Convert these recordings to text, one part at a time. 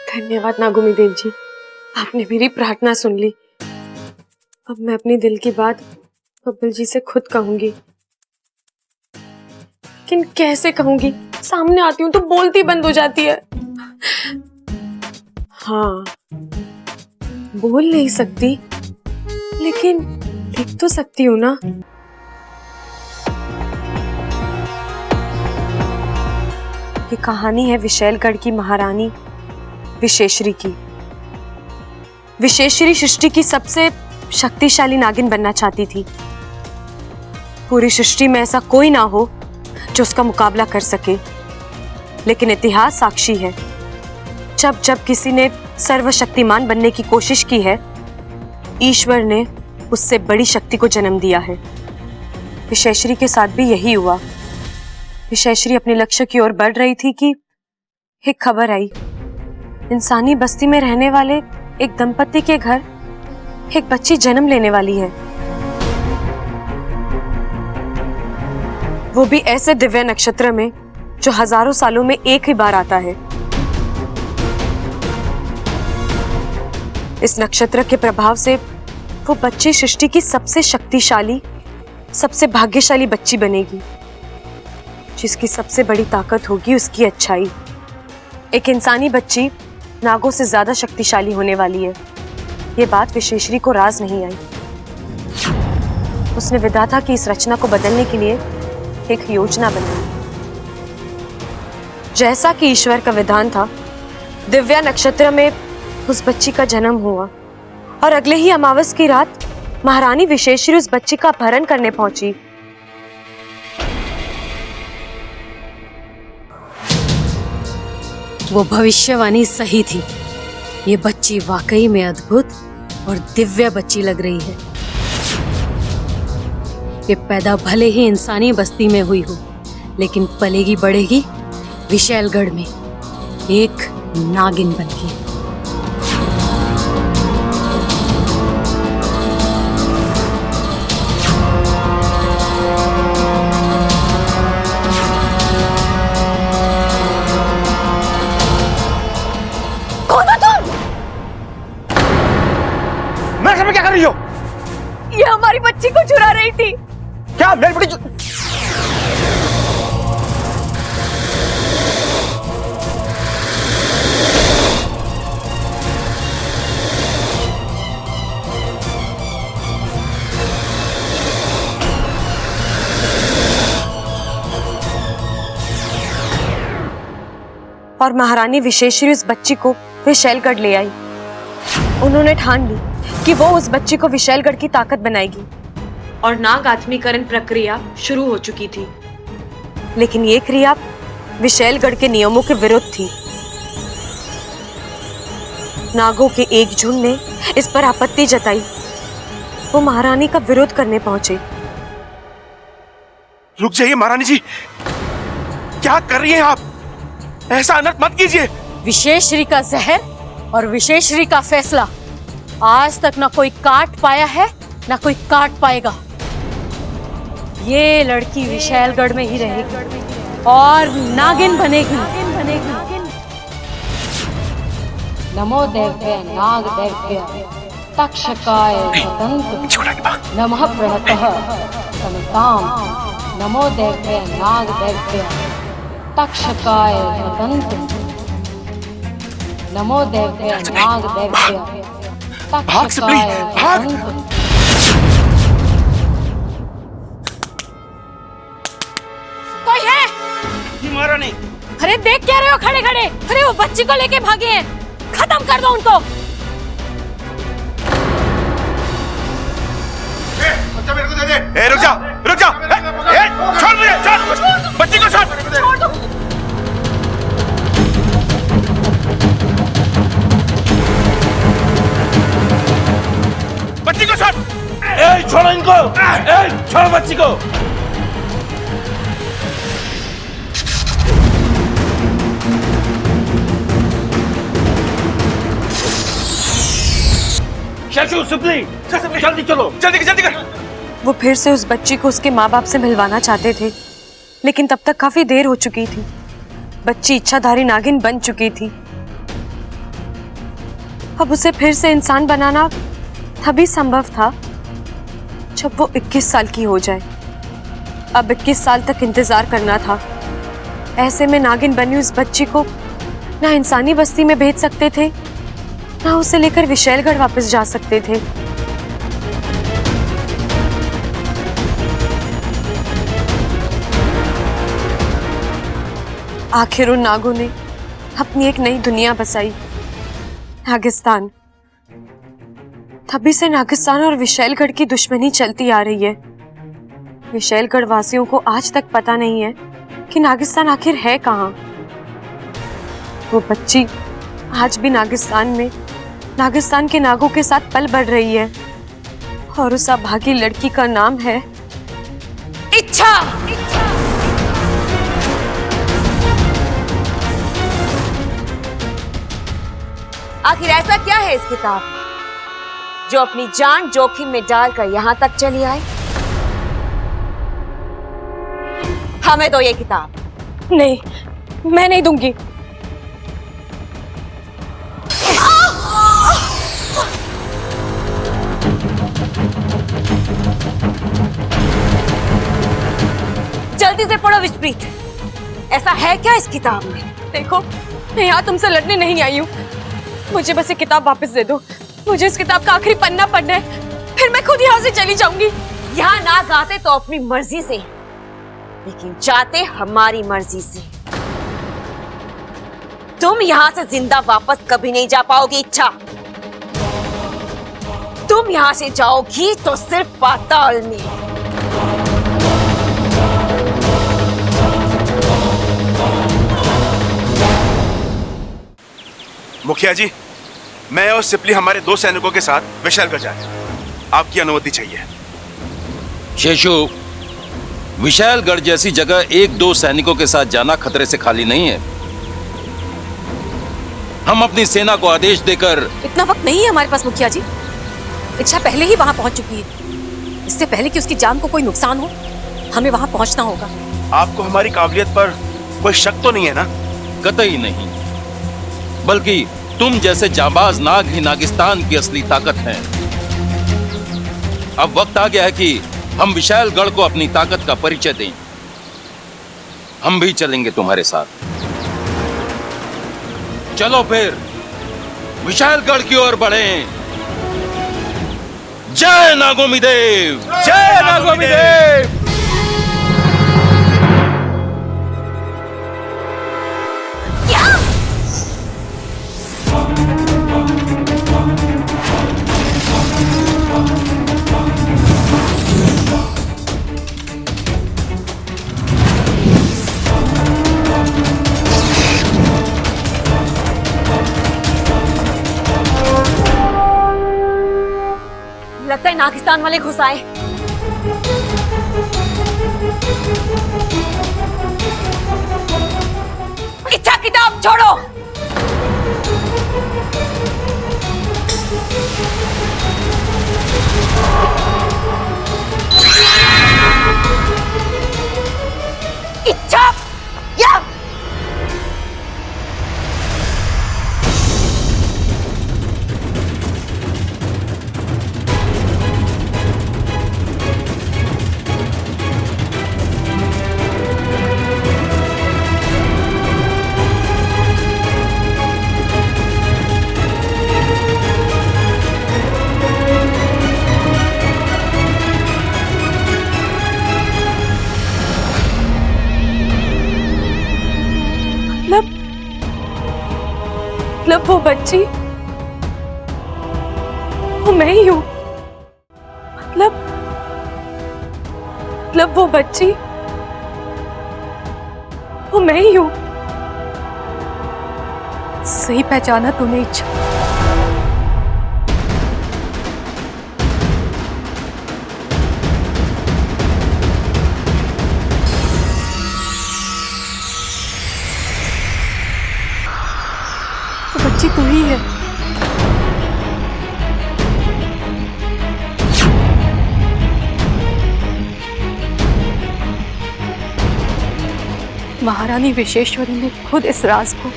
धन्यवाद नागुमी देव जी, आपने मेरी प्रार्थना सुन ली। अब मैं अपने दिल की बात बब्बल जी से खुद कहूंगी। लेकिन कैसे कहूंगी? सामने आती हूँ तो बोलती बंद हो जाती है। हाँ, बोल नहीं सकती, लेकिन लिख तो सकती हूँ ना। ये कहानी है विशैलगढ़ की महारानी विशेश्वरी की। विशेश्वरी सृष्टि की सबसे शक्तिशाली नागिन बनना चाहती थी। पूरी सृष्टि में ऐसा कोई ना हो जो उसका मुकाबला कर सके, लेकिन इतिहास साक्षी है, जब जब किसी ने सर्वशक्तिमान बनने की कोशिश की है, ईश्वर ने उससे बड़ी शक्ति को जन्म दिया है। विशेश्वरी के साथ भी यही हुआ। विशेश्वरी अपने लक्ष्य की ओर बढ़ रही थी कि एक खबर आई, इंसानी बस्ती में रहने वाले एक दंपति के घर एक बच्ची जन्म लेने वाली है। वो भी ऐसे दिव्य नक्षत्र में जो हजारों सालों में एक ही बार आता है। इस नक्षत्र के प्रभाव से वो बच्ची सृष्टि की सबसे शक्तिशाली, सबसे भाग्यशाली बच्ची बनेगी, जिसकी सबसे बड़ी ताकत होगी उसकी अच्छाई। एक इंसानी बच्ची नागों से ज्यादा शक्तिशाली होने वाली है। ये बात विशेश्वरी को राज नहीं आई। उसने विधाता की इस रचना को बदलने के लिए एक योजना बनाई। जैसा कि ईश्वर का विधान था, दिव्या नक्षत्र में उस बच्ची का जन्म हुआ और अगले ही अमावस की रात महारानी विशेश्वरी उस बच्ची का अपहरण करने पहुंची। वो भविष्यवाणी सही थी। ये बच्ची वाकई में अद्भुत और दिव्य बच्ची लग रही है। ये पैदा भले ही इंसानी बस्ती में हुई हो, लेकिन पलेगी बढ़ेगी विशैलगढ़ में एक नागिन बनके। क्या कर रही हो? ये हमारी बच्ची को चुरा रही थी। क्या मेरी बेटी और महारानी विशेश्वरी उस बच्ची को विशैलगढ़ ले आई। उन्होंने ठान ली कि वो उस बच्ची को विशैलगढ़ की ताकत बनाएगी और नाग आत्मीकरण प्रक्रिया शुरू हो चुकी थी। लेकिन ये क्रिया विशैलगढ़ के नियमों के विरुद्ध थी। नागों के एक झुंड ने इस पर आपत्ति जताई। वो महारानी का विरोध करने पहुंचे। रुक जाइए महारानी जी, क्या कर रही हैं आप? ऐसा अनर्थ मत कीजिए। विशेश्वरी का जहर और विशेश्वरी का फैसला आज तक ना कोई काट पाया है ना कोई काट पाएगा। ये लड़की विशैलगढ़ में ही रहेगी और नागिन बनेगी। नमो देव्य नाग देव्य तक्षकाय स्वतंत्र नमः प्रहतः समताम। नमो देव्य नाग देव्य तक्षकाय स्वतंत्र नमो देव्य नाग देव्य भाग सिपली, भाग। कोई है? महारानी। अरे देख क्या रहे हो खड़े खड़े? अरे वो बच्ची को लेके भागे हैं, खत्म कर दो उनको। बच्चा मेरे को दे दे। रुक जा, रुक जा। छोड़ मुझे, छोड़ बच्ची को, छोड़ दो। बच्ची को छोड़। छोड़ो इनको। छोड़ो बच्ची को। शशु, सुपली, जल्दी चलो, जल्दी जल्दी कर। वो फिर से उस बच्ची को उसके माँ बाप से मिलवाना चाहते थे, लेकिन तब तक काफी देर हो चुकी थी। बच्ची इच्छाधारी नागिन बन चुकी थी। अब उसे फिर से इंसान बनाना तभी संभव था जब वो 21 साल की हो जाए। अब 21 साल तक इंतजार करना था। ऐसे में नागिन बनी उस बच्ची को ना इंसानी बस्ती में भेज सकते थे, ना उसे लेकर विशैलगढ़ वापस जा सकते थे। आखिर उन नागों ने अपनी एक नई दुनिया बसाई, नागिस्तान। तभी से नागिस्तान और विशैलगढ़ की दुश्मनी चलती आ रही है। विशैलगढ़ वासियों को आज तक पता नहीं है कि नागिस्तान आखिर है कहाँ। वो बच्ची आज भी नागिस्तान में नागिस्तान के नागों के साथ पल बढ़ रही है और उस अभागी लड़की का नाम है इच्छा। आखिर ऐसा क्या है इस किताब में जो अपनी जान जोखिम में डालकर यहां तक चली आई? हमें तो ये किताब। नहीं, मैं नहीं दूंगी। जल्दी से पढ़ो विचप्रीत, ऐसा है क्या इस किताब में? देखो, मैं यहाँ तुमसे लड़ने नहीं आई हूँ। मुझे बस ये किताब वापस दे दो। मुझे इस किताब का आखिरी पन्ना पढ़ना है, फिर मैं खुद यहाँ से चली जाऊंगी। यहाँ ना गाते तो अपनी मर्जी से, लेकिन जाते हमारी मर्जी से। तुम यहाँ से जिंदा वापस कभी नहीं जा पाओगी इच्छा। तुम यहाँ से जाओगी तो सिर्फ पाताल में। मुखिया जी, मैं और सिपली हमारे 2 सैनिकों के साथ विशैलगढ़ जाए। आपकी अनुमति चाहिए। शेषु, विशैलगढ़ जैसी जगह 1-2 सैनिकों के साथ जाना खतरे से खाली नहीं है। हम अपनी सेना को आदेश देकर। इतना वक्त नहीं है हमारे पास मुखिया जी। इच्छा पहले ही वहां पहुंच चुकी है। इससे पहले कि उसकी जान को कोई नुकसान हो, हमें वहां पहुंचना होगा। आपको हमारी काबिलियत पर कोई शक तो नहीं है ना? कतई नहीं, बल्कि तुम जैसे जांबाज नाग ही नागिस्तान की असली ताकत हैं। अब वक्त आ गया है कि हम विशैलगढ़ को अपनी ताकत का परिचय दें। हम भी चलेंगे तुम्हारे साथ। चलो फिर विशैलगढ़ की ओर बढ़ें। जय नागोमी देव! जय नागोमी देव! लगता है नागिस्तान वाले घुस आए। इच्छा, किताब छोड़ो। इच्छा, या मतलब वो बच्ची, वो मैं ही हूँ। मतलब वो बच्ची, वो मैं ही हूँ। सही पहचाना तूने इच्छा। तो बच्ची तू ही है। महारानी विशेश्वरी ने खुद इस राज को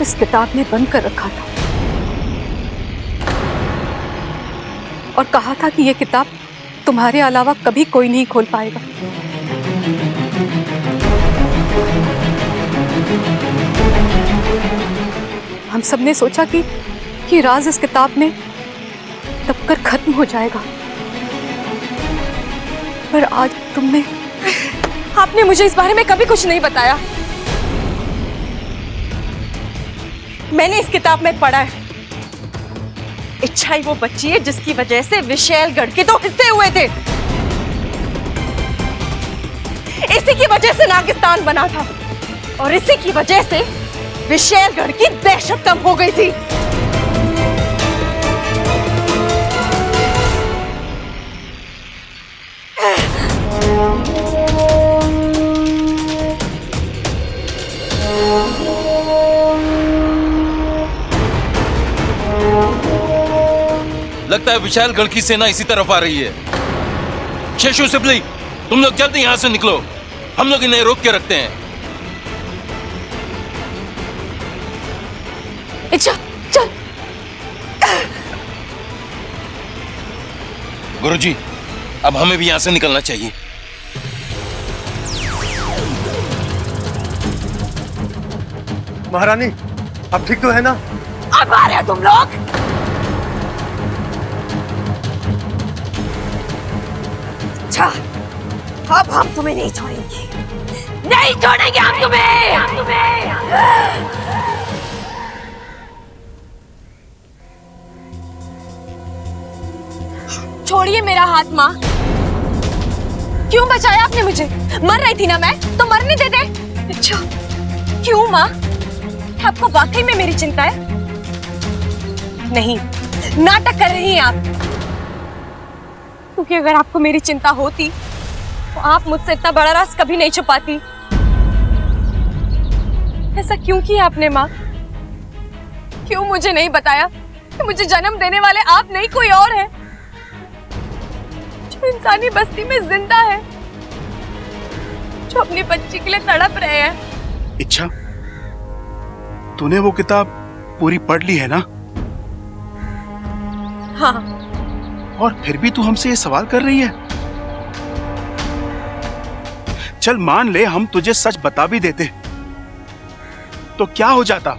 इस किताब में बंद कर रखा था। और कहा था कि यह किताब तुम्हारे अलावा कभी कोई नहीं खोल पाएगा। हम सबने सोचा कि ये राज इस किताब में दबकर खत्म हो जाएगा, पर आज आपने मुझे इस बारे में कभी कुछ नहीं बताया। मैंने इस किताब में पढ़ा है, इच्छा ही वो बच्ची है जिसकी वजह से विशैलगढ़ के 2 हिस्से हुए थे। इसी की वजह से नागिस्तान बना था और इसी की वजह से विशैलगढ़ की दहशत कम हो गई थी। लगता है विशालगढ़ की सेना इसी तरफ आ रही है। शेषु सिपली, तुम लोग जल्दी यहां से निकलो, हम लोग इन्हें रोक के रखते हैं। अच्छा चल। गुरुजी, अब हमें भी यहां से निकलना चाहिए। महारानी, अब ठीक तो है ना? अब आ रहे हो तुम लोग? अच्छा, अब हम तुम्हें नहीं छोड़ेंगे, नहीं छोड़ेंगे हम तुम्हें। छोड़िए मेरा हाथ माँ। क्यों बचाया आपने मुझे? मर रही थी ना मैं, तो मरने दे दे। अच्छा, क्यों माँ? आपको वाकई में मेरी चिंता है? नहीं, नाटक कर रही हैं आप। क्योंकि अगर आपको मेरी चिंता होती तो आप मुझसे इतना बड़ा राज कभी नहीं छुपाती। ऐसा क्यों किया आपने माँ? क्यों मुझे नहीं बताया कि मुझे जन्म देने वाले आप नहीं कोई और है, जो इंसानी बस्ती में जिंदा है, जो अपनी बच्ची के लिए तड़प रहे हैं। इच्छा, तूने वो किताब पूरी पढ़ ली है ना? हाँ। और फिर भी तू हमसे ये सवाल कर रही है? चल मान ले हम तुझे सच बता भी देते तो क्या हो जाता?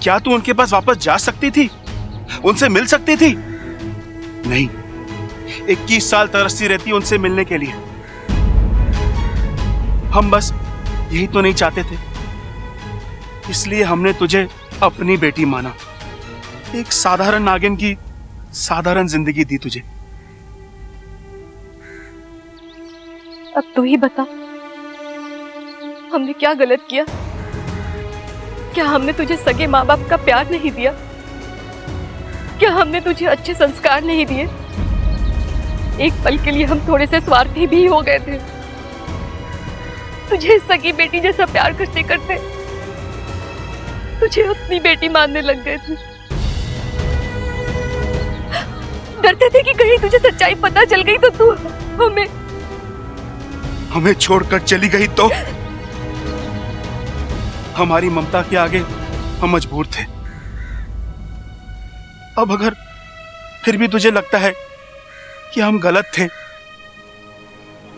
क्या तू उनके पास वापस जा सकती थी? उनसे मिल सकती थी? नहीं, 21 साल तरसती रहती उनसे मिलने के लिए। हम बस यही तो नहीं चाहते थे, इसलिए हमने तुझे अपनी बेटी माना। एक साधारण नागिन की साधारण जिंदगी दी तुझे। अब तू ही बता, हमने क्या गलत किया? क्या हमने तुझे सगे माँ बाप का प्यार नहीं दिया? क्या हमने तुझे अच्छे संस्कार नहीं दिए? एक पल के लिए हम थोड़े से स्वार्थी भी हो गए थे। तुझे सगी बेटी जैसा प्यार करते करते तुझे अपनी बेटी मानने लग गए थे। डरते थे कि कहीं तुझे सच्चाई पता चल गई तो तू हमें छोड़कर चली गई तो? हमारी ममता के आगे हम मजबूर थे। अब अगर फिर भी तुझे लगता है कि हम गलत थे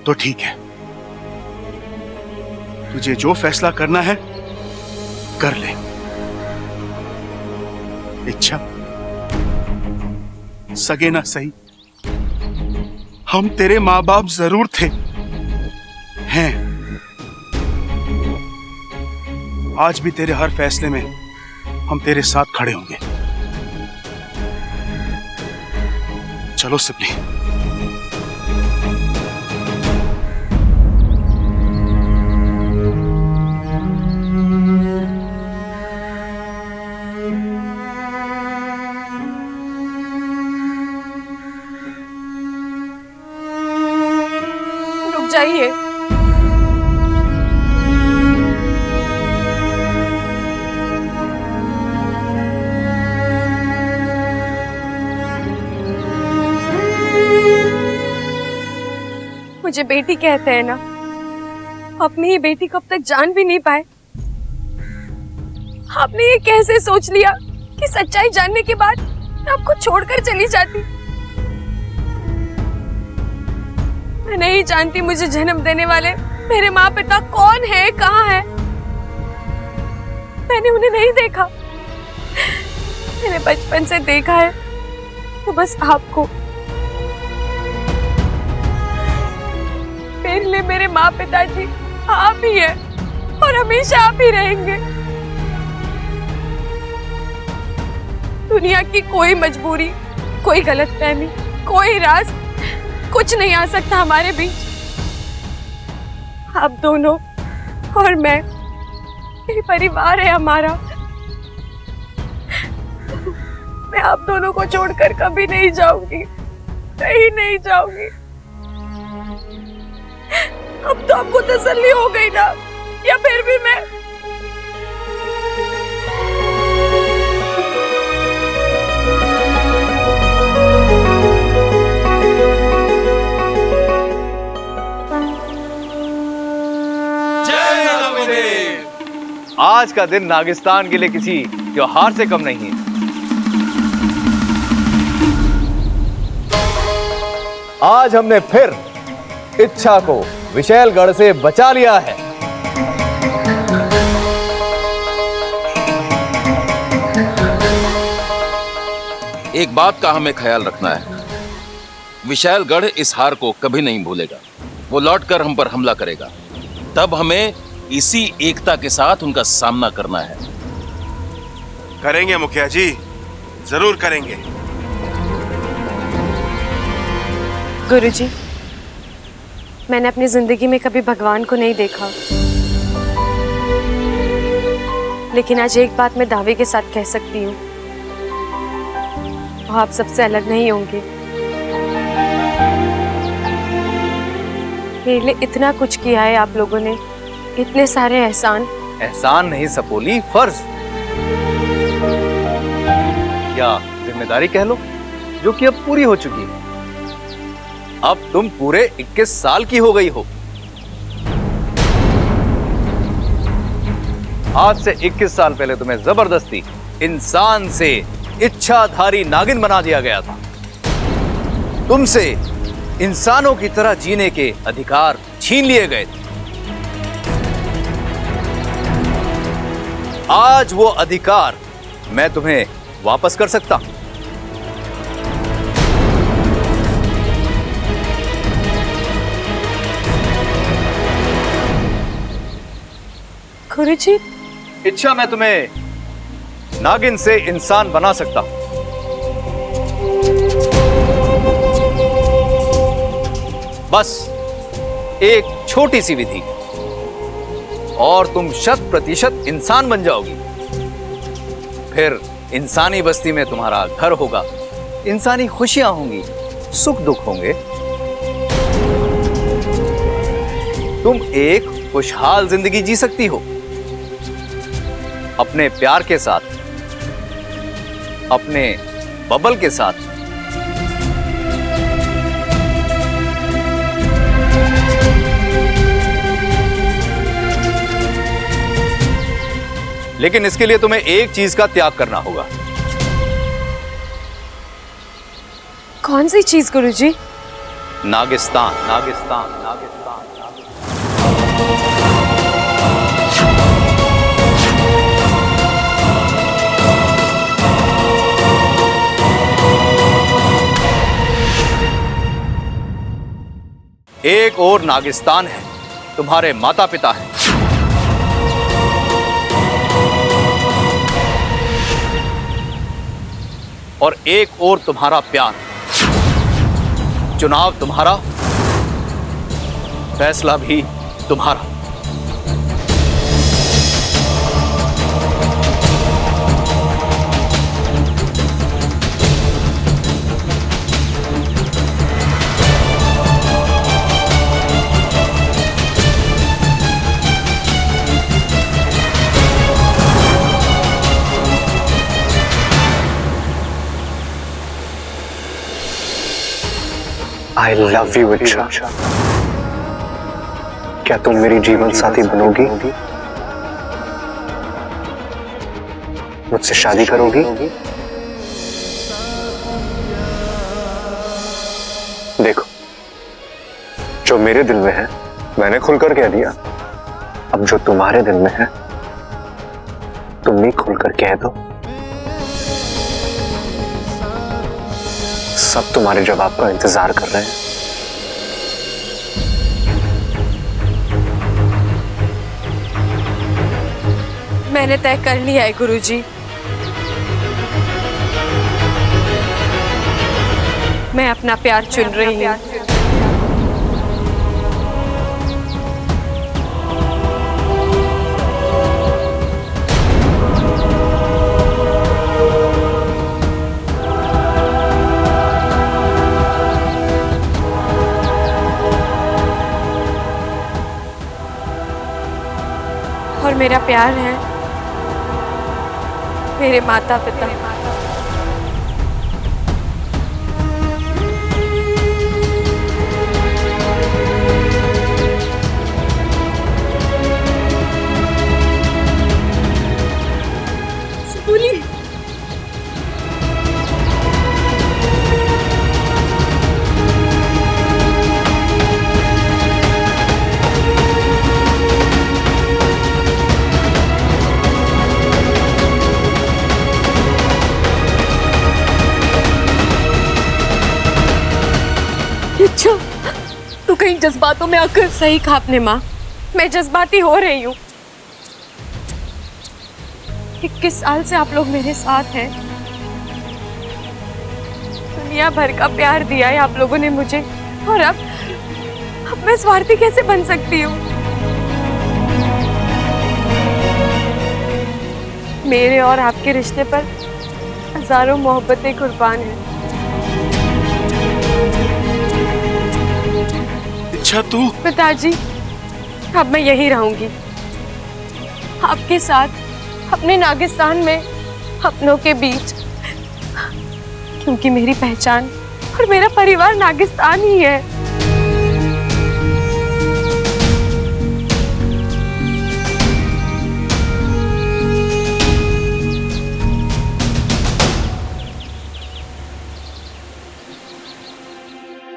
तो ठीक है, तुझे जो फैसला करना है कर ले। इच्छा, सगे ना सही, हम तेरे माँ बाप जरूर थे, हैं। आज भी तेरे हर फैसले में हम तेरे साथ खड़े होंगे। चलो सिपली। रुक जाइए। मुझे बेटी कहते हैं ना, अपनी ही बेटी को अब तक जान भी नहीं पाए। आपने ये कैसे सोच लिया कि सच्चाई जानने के बाद मैं आपको छोड़कर चली जाती? मैं नहीं जानती मुझे जन्म देने वाले मेरे माँ पिता कौन है, कहाँ है। मैंने उन्हें नहीं देखा। मैंने बचपन से देखा है तो बस आपको। मेरे लिए मेरे माँ पिताजी आप ही है और हमेशा आप ही रहेंगे। दुनिया की कोई मजबूरी, कोई गलतफहमी, कोई राज कुछ नहीं आ सकता हमारे बीच। आप दोनों और मैं, ये परिवार है हमारा। मैं आप दोनों को छोड़कर कभी नहीं जाऊंगी, कहीं नहीं जाऊंगी। अब तो आपको तसल्ली हो गई ना, या फिर भी मैं आज का दिन नागिस्तान के लिए किसी त्योहार से कम नहीं है। आज हमने फिर इच्छा को विशैलगढ़ से बचा लिया है। एक बात का हमें ख्याल रखना है, विशैलगढ़ इस हार को कभी नहीं भूलेगा। वो लौटकर हम पर हमला करेगा, तब हमें इसी एकता के साथ उनका सामना करना है। करेंगे मुखिया जी, जरूर करेंगे। गुरुजी, मैंने अपनी जिंदगी में कभी भगवान को नहीं देखा, लेकिन आज एक बात मैं दावे के साथ कह सकती हूँ, वो आप सबसे अलग नहीं होंगे। मेरे लिए इतना कुछ किया है आप लोगों ने, इतने सारे एहसान। एहसान नहीं सपोली, फर्ज या जिम्मेदारी कह लो, जो कि अब पूरी हो चुकी है। अब तुम पूरे 21 साल की हो गई हो। आज से 21 साल पहले तुम्हें जबरदस्ती इंसान से इच्छाधारी नागिन बना दिया गया था। तुमसे इंसानों की तरह जीने के अधिकार छीन लिए गए थे। आज वो अधिकार मैं तुम्हें वापस कर सकता हूं। गुरुजी, इच्छा मैं तुम्हें नागिन से इंसान बना सकता हूं। बस एक छोटी सी विधि और तुम 100% इंसान बन जाओगी। फिर इंसानी बस्ती में तुम्हारा घर होगा, इंसानी खुशियां होंगी, सुख दुख होंगे। तुम एक खुशहाल जिंदगी जी सकती हो, अपने प्यार के साथ, अपने बबल के साथ। लेकिन इसके लिए तुम्हें एक चीज का त्याग करना होगा। कौन सी चीज गुरुजी? नागिस्तान, नागिस्तान, नागिस्तान, नागिस्तान। एक और नागिस्तान है, तुम्हारे माता पिता हैं। और एक और तुम्हारा प्यार। चुनाव तुम्हारा, फैसला भी तुम्हारा। I love you, इच्छा। क्या तुम मेरी जीवन साथी बनोगी? मुझसे शादी करोगी? देखो, मेरे दिल में है मैंने खुलकर कह दिया, अब जो तुम्हारे दिल में है तुम भी खुलकर कह दो। सब तुम्हारे जवाब का इंतजार कर रहे हैं। मैंने तय कर लिया है गुरुजी। मैं अपना प्यार चुन रही हूँ। और मेरा प्यार है मेरे माता पिता। अच्छा, तू कहीं जज्बातों में आकर। सही कहा आपने माँ, मैं जज्बाती हो रही हूँ। 21 साल से आप लोग मेरे साथ हैं। दुनिया भर का प्यार दिया है आप लोगों ने मुझे, और अब मैं स्वार्थी कैसे बन सकती हूँ? मेरे और आपके रिश्ते पर हजारों मोहब्बतें कुर्बान हैं। अच्छा तू? पिताजी, अब मैं यही रहूंगी आपके साथ, अपने नागिस्तान में, अपनों के बीच, क्योंकि मेरी पहचान और मेरा परिवार नागिस्तान ही है।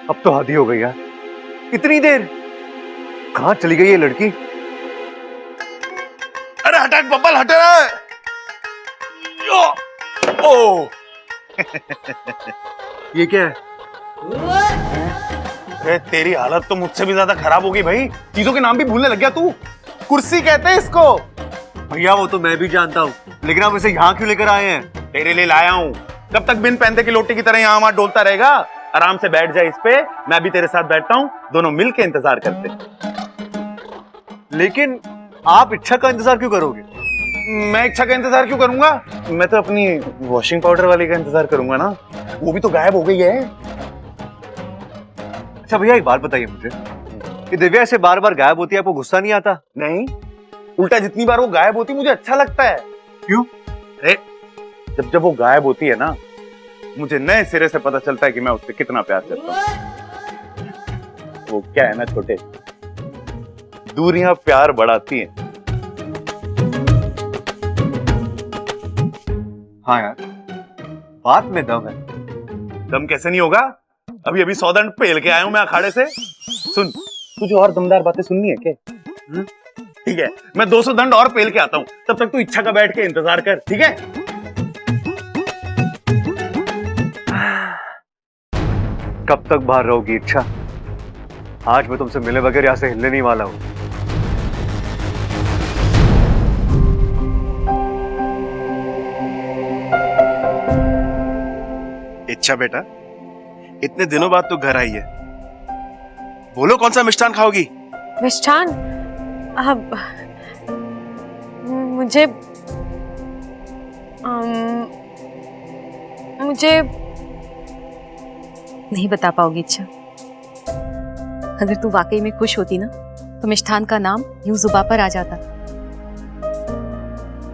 अब तो आधी हो गई यार, इतनी देर कहां चली गई ये लड़की? अरे हटा बब्बल, हटे रहा। ओ ये क्या है? अरे तेरी हालत तो मुझसे भी ज्यादा खराब होगी भाई। चीजों के नाम भी भूलने लग गया तू। कुर्सी कहते हैं इसको। भैया वो तो मैं भी जानता हूँ, लेकिन आप इसे यहाँ क्यों लेकर आए हैं? तेरे लिए लाया हूँ। कब तक बिन पैंदे की लोटी की तरह यहाँ वहां डोलता रहेगा? आराम से बैठ जाए इस पे, मैं भी तेरे साथ बैठता हूँ, दोनों मिलके इंतजार करते। लेकिन आप इच्छा का इंतजार क्यों करोगे? मैं इच्छा का इंतजार क्यों करूंगा? मैं तो अपनी वॉशिंग पाउडर वाली का इंतजार करूंगा ना। वो भी तो गायब हो गई है। अच्छा भैया एक बात बताइए मुझे, कि दिव्या ऐसे बार बार गायब होती है, आपको गुस्सा नहीं आता? नहीं, उल्टा जितनी बार वो गायब होती मुझे अच्छा लगता है। क्यों? अरे जब वो गायब होती है ना, मुझे नए सिरे से पता चलता है कि मैं उससे कितना प्यार करता हूँ। वो क्या है ना छोटे, दूरियां प्यार बढ़ाती हैं। हाँ यार, बात में दम है। दम कैसे नहीं होगा? अभी अभी 100 दंड पेल के आया हूं मैं अखाड़े से। सुन, तुझे और दमदार बातें सुननी है क्या? ठीक है, मैं 200 दंड और पेल के आता हूं, तब तक तू इच्छा का बैठ के इंतजार कर, ठीक है? कब तक बाहर रहोगी इच्छा? आज मैं तुमसे मिले बगैर यहां से हिलने नहीं वाला हूं। इच्छा बेटा, इतने दिनों बाद तू घर आई है, बोलो कौन सा मिष्ठान खाओगी? मिष्ठान? अब मुझे नहीं बता पाओगी इच्छा। अगर तू वाकई में खुश होती ना, तो मिष्ठान का नाम यूं जुबां पर आ जाता।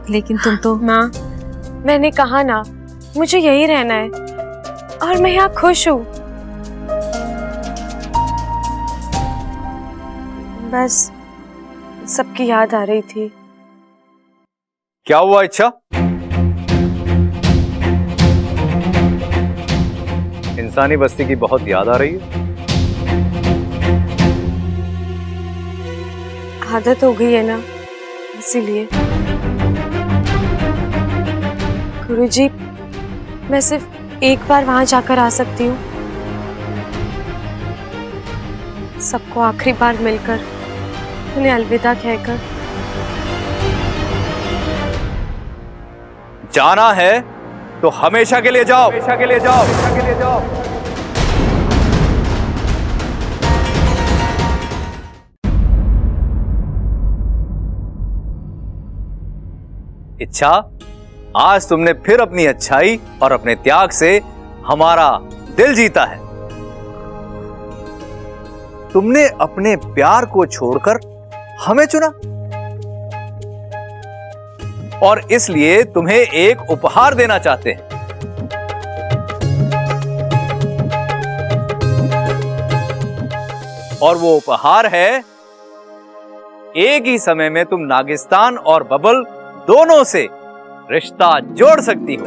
लेकिन तुम तो। माँ, मैंने कहा ना, मुझे यही रहना है और मैं यहाँ खुश हूँ। बस सबकी याद आ रही थी। क्या हुआ इच्छा? इंसानी बस्ती की बहुत याद आ रही है? आदत हो गई है ना, इसीलिए। गुरुजी, मैं सिर्फ एक बार वहां जाकर आ सकती हूँ, सबको आखिरी बार मिलकर, उन्हें अलविदा कहकर। जाना है तो हमेशा के लिए जाओ, हमेशा के लिए जाओ, हमेशा के लिए जाओ। इच्छा, आज तुमने फिर अपनी अच्छाई और अपने त्याग से हमारा दिल जीता है। तुमने अपने प्यार को छोड़कर हमें चुना और इसलिए तुम्हें एक उपहार देना चाहते हैं। और वो उपहार है, एक ही समय में तुम नागिस्तान और बबल दोनों से रिश्ता जोड़ सकती हो।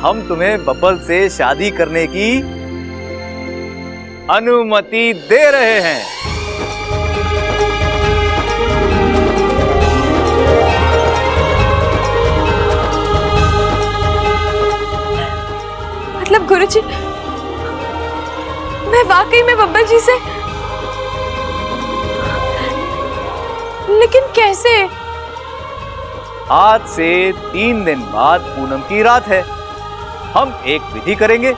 हम तुम्हें बबल से शादी करने की अनुमति दे रहे हैं। मतलब गुरुजी, मैं वाकई में बब्बल जी से, लेकिन कैसे? आज से 3 दिन बाद पूनम की रात है। हम एक विधि करेंगे,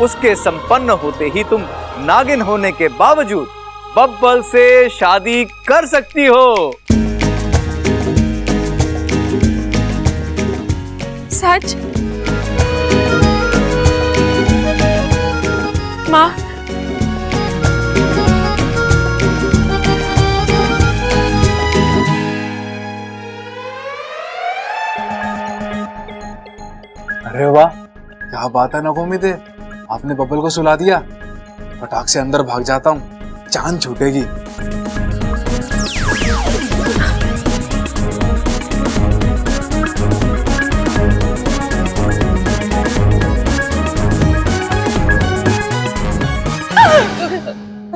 उसके संपन्न होते ही तुम नागिन होने के बावजूद बब्बल से शादी कर सकती हो। सच? माँ, अरे वाह, क्या बात है नवोमित, आपने बब्बल को सुला दिया। फटाक से अंदर भाग जाता हूँ, जान छूटेगी।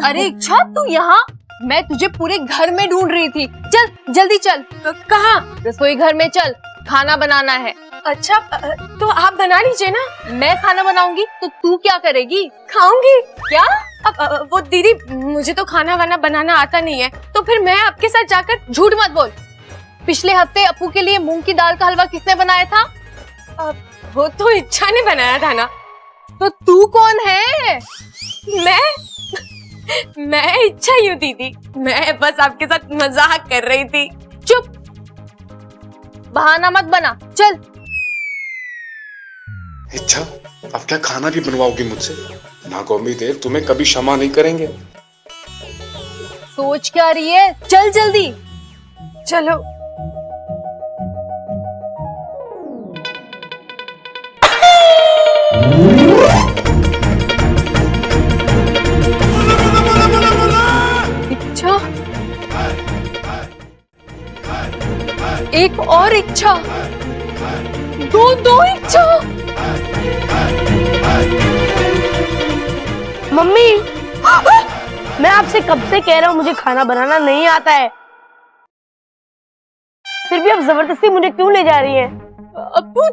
अरे इच्छा, तू यहाँ? मैं तुझे पूरे घर में ढूंढ रही थी। चल जल्दी चल। कहाँ? रसोई घर में चल, खाना बनाना है। अच्छा, तो आप बना लीजिए ना। मैं खाना बनाऊंगी तो तू क्या करेगी? खाऊंगी। क्या? अब वो दीदी, मुझे तो खाना वाना बनाना आता नहीं है, तो फिर मैं आपके साथ जाकर। झूठ मत बोल। पिछले हफ्ते अपू के लिए मूंग की दाल का हलवा किसने बनाया था? वो तो इच्छा ने बनाया था ना। तो तू कौन है? मैं इच्छा ही हूँ दीदी। मैं बस आपके साथ मजाक कर रही थी। चुप, बहाना मत बना, चल। इच्छा, अब क्या खाना भी बनवाओगी मुझसे? नागौमी देव तुम्हें कभी क्षमा नहीं करेंगे। सोच क्या रही है? चल जल्दी। चलो। इच्छा, एक और इच्छा, दो इच्छा। मम्मी, मैं आपसे कब से कह रहा हूँ मुझे खाना बनाना नहीं आता है, फिर भी आप जबरदस्ती मुझे क्यों ले जा रही हैं? अप्पू,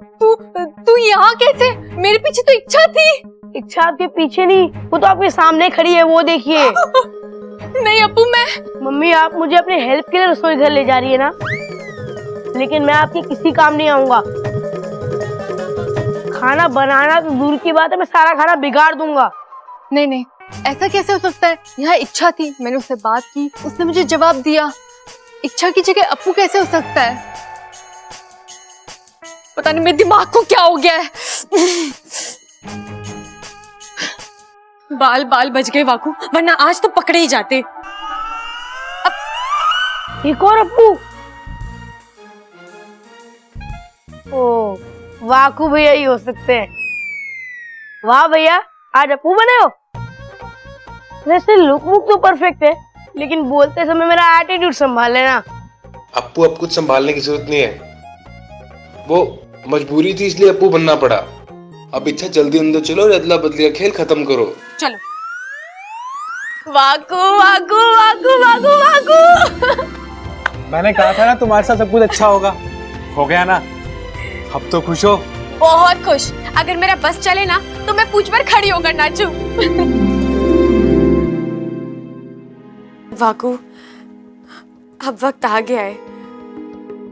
तू यहाँ कैसे? मेरे पीछे तो इच्छा थी। इच्छा आपके पीछे नहीं, वो तो आपके सामने खड़ी है, वो देखिए। नहीं अप्पू, मैं। मम्मी, आप मुझे अपने हेल्प के लिए रसोई घर ले जा रही है ना, लेकिन मैं आपके किसी काम नहीं आऊंगा। खाना बनाना तो दूर की बात है, मैं सारा खाना बिगाड़ दूंगा। नहीं, ऐसा कैसे हो सकता है? यहाँ इच्छा थी, मैंने उससे बात की, उसने मुझे जवाब दिया। इच्छा की जगह अप्पू कैसे हो सकता है? पता नहीं मेरे दिमाग को क्या हो गया है। बाल बच गए वाकू, वरना आज तो पकड़े ही जाते। एक और अप्पू। ओ, वाकू भैया ही हो सकते हैं। वाह भैया, आज अप्पू बने हो। वैसे लुक तो परफेक्ट है, लेकिन बोलते समय मेरा एटीट्यूड संभाल लेना। अप्पू, अब कुछ संभालने की जरूरत नहीं है, वो मजबूरी थी इसलिए अप्पू बनना पड़ा। अब इच्छा, जल्दी अंदर चलो और अदला बदली का खेल खत्म करो। चलो। वाकू वाकू वाकू वाकू वाकू। मैंने कहा था ना तुम्हारे साथ सब कुछ अच्छा होगा, हो गया ना? अब तो खुश हो? बहुत खुश। अगर मेरा बस चले ना तो मैं पूछ पर खड़ी होकर नाचूं। वाकू, अब वक्त आ गया है,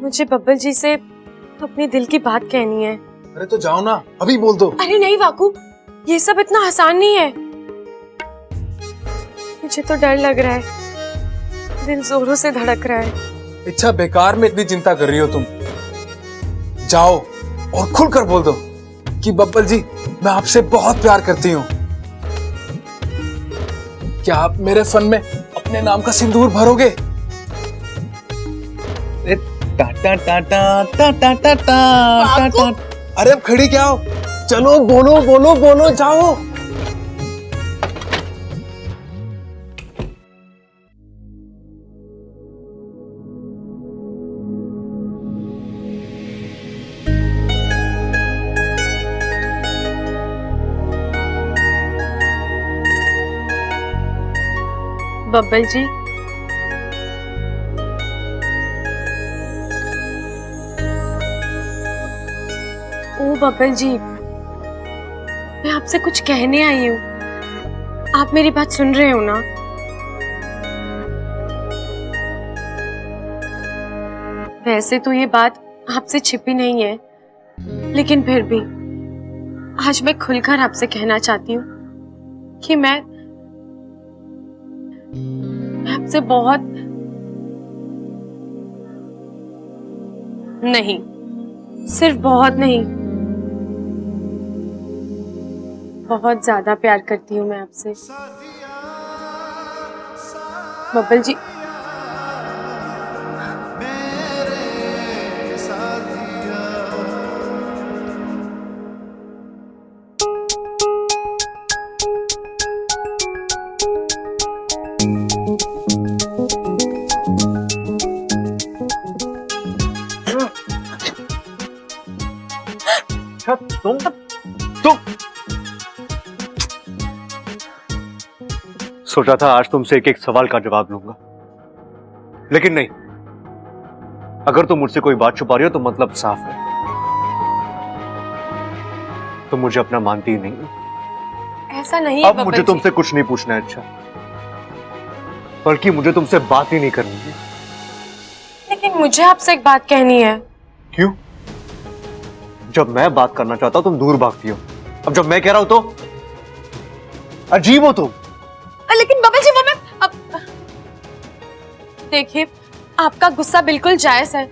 मुझे बब्बल जी से अपने दिल की बात कहनी है। अरे तो जाओ ना, अभी बोल दो। अरे नहीं वाकू, ये सब इतना आसान नहीं है। मुझे तो डर लग रहा है, दिल जोरों से धड़क रहा है। इच्छा, बेकार में इतनी चिंता कर रही हो तुम। जाओ और खुलकर बोल दो कि बब्बल जी, मैं आपसे बहुत प्यार करती हूँ। क्या आप मेरे फन में अपने नाम का सिंदूर भरोगे? टा टा टा टा टा टा टा टा टा। अरे अब खड़ी क्या हो? चलो बोलो बोलो बोलो, जाओ। बब्बल जी, ओ बब्बल जी, मैं आपसे कुछ कहने आई हूँ। आप मेरी बात सुन रहे हो ना? वैसे तो ये बात आपसे छिपी नहीं है, लेकिन फिर भी आज मैं खुलकर आपसे कहना चाहती हूँ कि मैं आपसे बहुत नहीं, सिर्फ बहुत नहीं, बहुत ज्यादा प्यार करती हूँ मैं आपसे। बब्बल जी, तुम सोचा था आज तुमसे एक एक सवाल का जवाब लूंगा, लेकिन नहीं। अगर तुम मुझसे कोई बात छुपा रही हो तो मतलब साफ है, तुम मुझे अपना मानती ही नहीं। ऐसा नहीं है अब मुझे तुमसे कुछ नहीं पूछना है, अच्छा, बल्कि मुझे तुमसे बात ही नहीं करनी है। लेकिन मुझे आपसे एक बात कहनी है। क्यों? जब मैं बात करना चाहता हूं तुम दूर भागती हो, अब जब मैं कह रहा हूं तो अजीब हो तुम। लेकिन बब्बल जी, वो मैं अब देखिए, आपका गुस्सा बिल्कुल जायज है,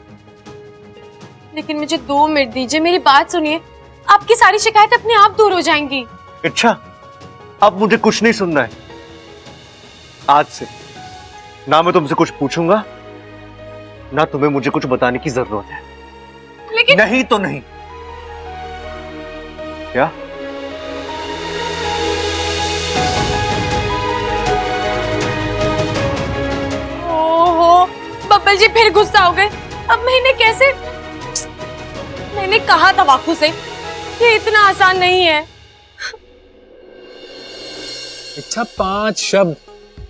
लेकिन मुझे 2 मिनट दीजिए, मेरी बात सुनिए, आपकी सारी शिकायत अपने आप दूर हो जाएंगी। अच्छा, अब मुझे कुछ नहीं सुनना है। आज से ना मैं तुमसे कुछ पूछूंगा, ना तुम्हें मुझे कुछ बताने की जरूरत है। लेकिन नहीं तो नहीं। क्या? ओहो, बब्बल जी फिर गुस्सा हो गए। अब मैं इन्हें कैसे? मैंने कहा था वाकू से, ये इतना आसान नहीं है। अच्छा, 5 शब्द,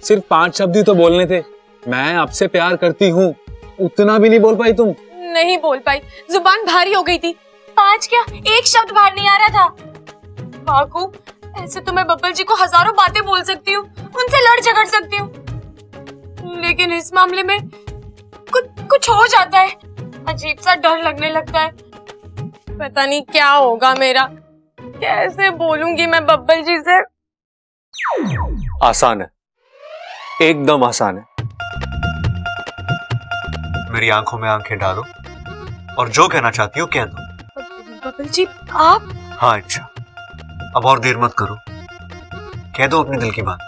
सिर्फ 5 शब्द ही तो बोलने थे। मैं आपसे प्यार करती हूँ, उतना भी नहीं बोल पाई तुम? नहीं बोल पाई, जुबान भारी हो गई थी। 5 क्या, 1 शब्द बाहर नहीं आ रहा था। वाकू, ऐसे तो मैं बब्बल जी को हजारों बातें बोल सकती हूँ, उनसे लड़ झगड़ सकती हूँ, लेकिन इस मामले में कुछ हो जाता है, अजीब सा डर लगने लगता है। पता नहीं क्या होगा मेरा, कैसे बोलूंगी मैं बब्बल जी से। आसान है, एकदम आसान है। मेरी आंखों में आंखें डालो और जो कहना चाहती हो कह दो। बब्बल जी, आप? हाँ, अच्छा, अब और देर मत करो, कह दो अपने दिल की बात।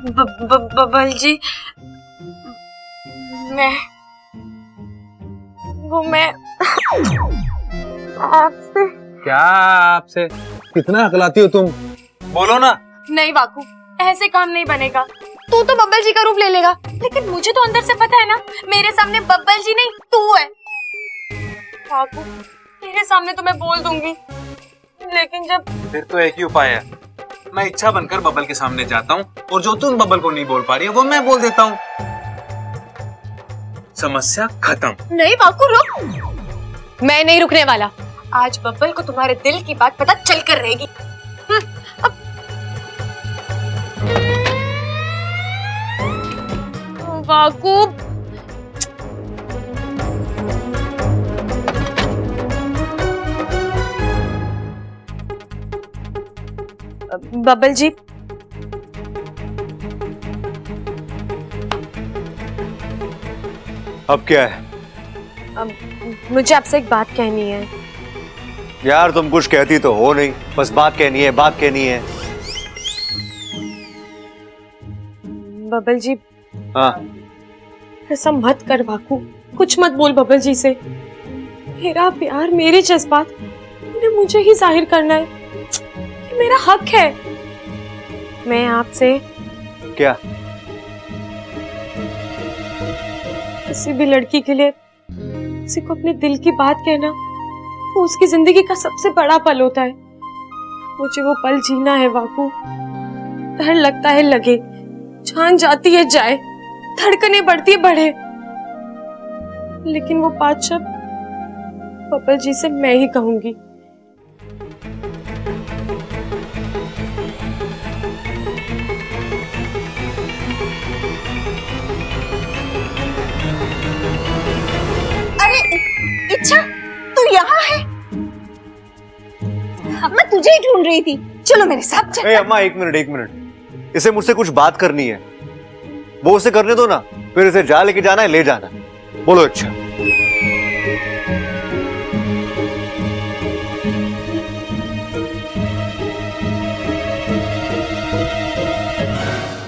बब्बल जी, मैं आपसे। क्या आपसे? कितना हकलाती हो तुम, बोलो ना। नहीं वाकू, ऐसे काम नहीं बनेगा। तू तो बब्बल जी का रूप ले लेगा, लेकिन मुझे तो अंदर से पता है ना, मेरे सामने बब्बल जी नहीं तू है। वाकू, तेरे सामने तो मैं बोल दूंगी, लेकिन जब फिर तो एक ही उपाय है, मैं इच्छा बनकर बबल के सामने जाता हूँ और जो तुम बबल को नहीं बोल पा रही है वो मैं बोल देता हूँ। समस्या खत्म। नहीं वाकू रुक, मैं नहीं रुकने वाला। आज बब्बल को तुम्हारे दिल की बात पता चल कर रहेगी। वाकू बब्बल जी, अब क्या है? मुझे आपसे एक बात कहनी है। यार तुम कुछ कहती तो हो नहीं, बस बात कहनी है, बात कहनी है। बब्बल जी, हाँ ऐसा मत कर वाकू, कुछ मत बोल बब्बल जी से। मेरा प्यार, मेरे जज्बात इन्हें मुझे ही जाहिर करना है, ये मेरा हक है। मैं आपसे क्या? किसी भी लड़की के लिए किसी को अपने दिल की बात कहना वो उसकी जिंदगी का सबसे बड़ा पल होता है। मुझे वो पल जीना है वाकू। डर लगता है लगे, जान जाती है जाए, धड़कने बढ़ती है बढ़े, लेकिन वो बात शब्द बब्बल जी से मैं ही कहूंगी। अरे इच्छा, तू यहाँ है? मैं तुझे ही ढूंढ रही थी। चलो मेरे साथ चल। अम्मा एक मिनट, इसे मुझसे कुछ बात करनी है, वो उसे करने दो ना, फिर इसे जा लेके जाना है, ले जाना। बोलो अच्छा।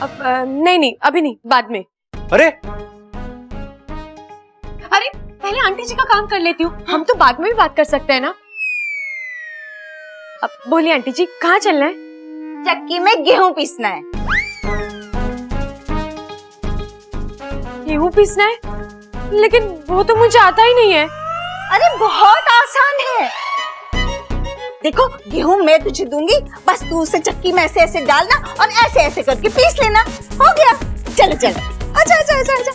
अब नहीं, अभी नहीं, बाद में। अरे पहले आंटी जी का काम कर लेती हूँ, हम तो बाद में भी बात कर सकते हैं ना। अब बोलिए आंटी जी, कहाँ चलना है? चक्की में गेहूं पीसना है। गेहूं पीसना है? लेकिन वो तो मुझे आता ही नहीं है। अरे बहुत आसान है। देखो, गेहूं मैं तुझे दूंगी, बस तू उसे चक्की में ऐसे ऐसे डालना और ऐसे ऐसे करके पीस लेना। हो गया। चलो चलो, आजा आजा आजा आजा।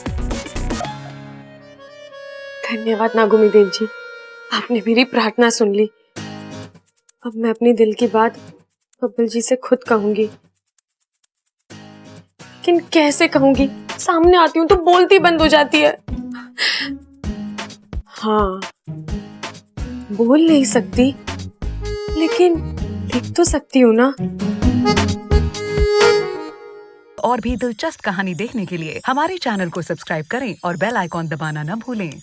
धन्यवाद नागुमी देव जी, आपने मेरी प्रार्थना सुन ली। अब मैं अपनी दिल की बात बब्बल जी से खुद कहूंगी, लेकिन कैसे कहूंगी? सामने आती हूँ तो बोलती बंद हो जाती है। हाँ, बोल नहीं सकती, लेकिन लिख तो सकती हूँ ना। और भी दिलचस्प कहानी देखने के लिए हमारे चैनल को सब्सक्राइब करें और बेल आइकॉन दबाना न भूलें।